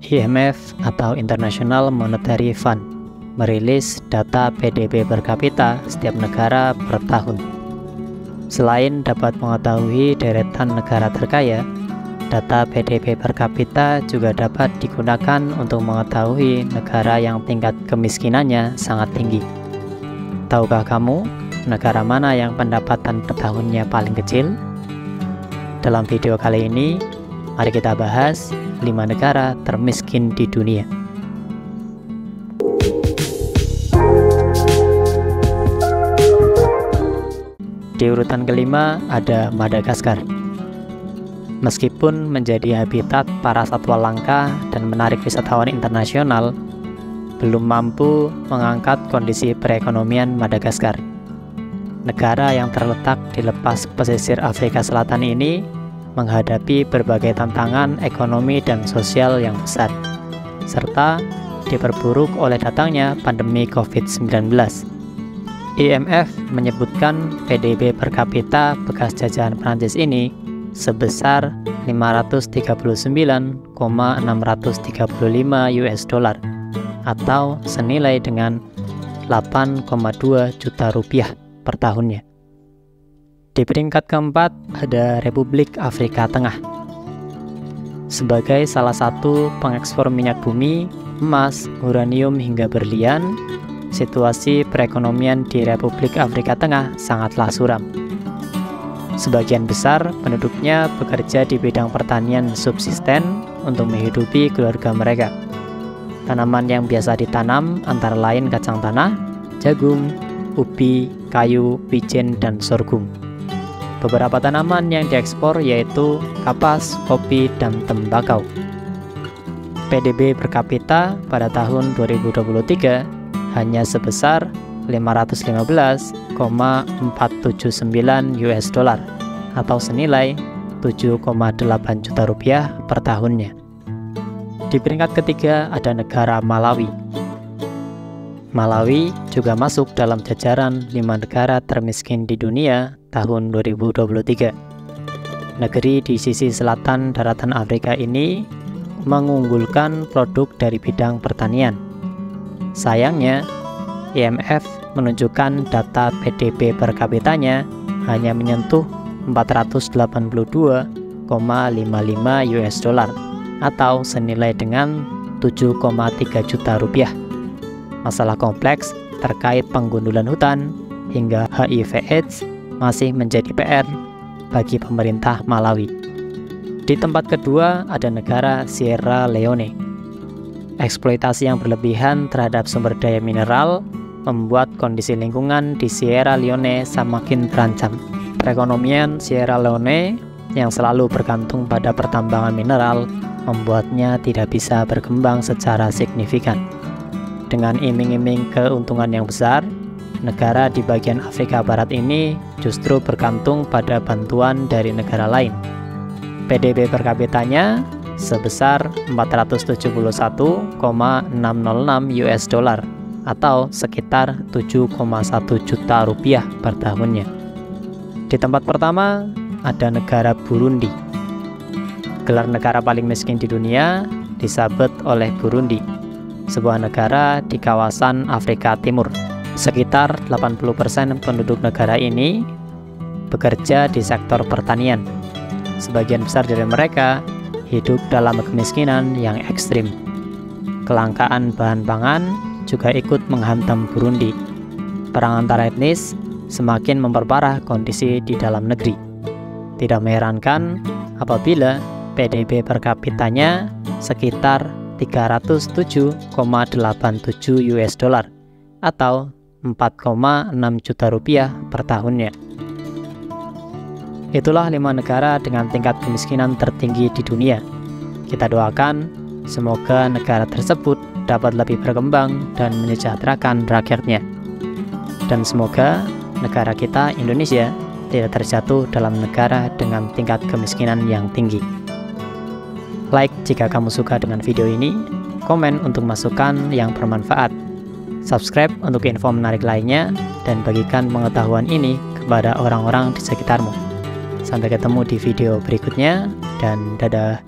IMF atau International Monetary Fund merilis data PDB per kapita setiap negara per tahun. Selain dapat mengetahui deretan negara terkaya, data PDB per kapita juga dapat digunakan untuk mengetahui negara yang tingkat kemiskinannya sangat tinggi. Tahukah kamu negara mana yang pendapatan per tahunnya paling kecil? Dalam video kali ini, mari kita bahas 5 negara termiskin di dunia. Di urutan kelima ada Madagaskar. Meskipun menjadi habitat para satwa langka dan menarik wisatawan internasional, belum mampu mengangkat kondisi perekonomian Madagaskar. Negara yang terletak di lepas pesisir Afrika Selatan ini menghadapi berbagai tantangan ekonomi dan sosial yang besar, serta diperburuk oleh datangnya pandemi COVID-19. IMF menyebutkan PDB per kapita bekas jajahan Prancis ini sebesar 539,635 US dollar atau senilai dengan 8,2 juta rupiah per tahunnya. Di peringkat keempat ada Republik Afrika Tengah. Sebagai salah satu pengekspor minyak bumi, emas, uranium hingga berlian, situasi perekonomian di Republik Afrika Tengah sangatlah suram. Sebagian besar penduduknya bekerja di bidang pertanian subsisten untuk menghidupi keluarga mereka. Tanaman yang biasa ditanam antara lain kacang tanah, jagung, ubi, kayu, wijen, dan sorghum. Beberapa tanaman yang diekspor yaitu kapas, kopi, dan tembakau. PDB per kapita pada tahun 2023 hanya sebesar 515,479 US dollar atau senilai 7,8 juta rupiah per tahunnya. Di peringkat ketiga ada negara Malawi. Malawi juga masuk dalam jajaran 5 negara termiskin di dunia tahun 2023. Negeri di sisi selatan daratan Afrika ini mengunggulkan produk dari bidang pertanian. Sayangnya, IMF menunjukkan data PDB per kapitanya hanya menyentuh 482,55 US dollar atau senilai dengan 7,3 juta rupiah. Masalah kompleks terkait penggundulan hutan hingga HIV/AIDS masih menjadi PR bagi pemerintah Malawi. Di tempat kedua ada negara Sierra Leone. Eksploitasi yang berlebihan terhadap sumber daya mineral membuat kondisi lingkungan di Sierra Leone semakin terancam. Perekonomian Sierra Leone yang selalu bergantung pada pertambangan mineral membuatnya tidak bisa berkembang secara signifikan. Dengan iming-iming keuntungan yang besar, negara di bagian Afrika Barat ini justru bergantung pada bantuan dari negara lain. PDB per kapitanya sebesar 471,606 US dollar atau sekitar 7,1 juta rupiah per tahunnya. Di tempat pertama ada negara Burundi. Gelar negara paling miskin di dunia disabet oleh Burundi, sebuah negara di kawasan Afrika Timur. Sekitar 80% penduduk negara ini bekerja di sektor pertanian. Sebagian besar dari mereka hidup dalam kemiskinan yang ekstrim. Kelangkaan bahan pangan juga ikut menghantam Burundi. Perang antar etnis semakin memperparah kondisi di dalam negeri. Tidak mengherankan apabila PDB per kapitanya sekitar 307,87 US dollar atau 4,6 juta rupiah per tahunnya. Itulah 5 negara dengan tingkat kemiskinan tertinggi di dunia. Kita doakan semoga negara tersebut dapat lebih berkembang dan menyejahterakan rakyatnya. Dan semoga negara kita, Indonesia, tidak terjatuh dalam negara dengan tingkat kemiskinan yang tinggi. Like jika kamu suka dengan video ini, komen untuk masukan yang bermanfaat, subscribe untuk info menarik lainnya, dan bagikan pengetahuan ini kepada orang-orang di sekitarmu. Sampai ketemu di video berikutnya, dan dadah.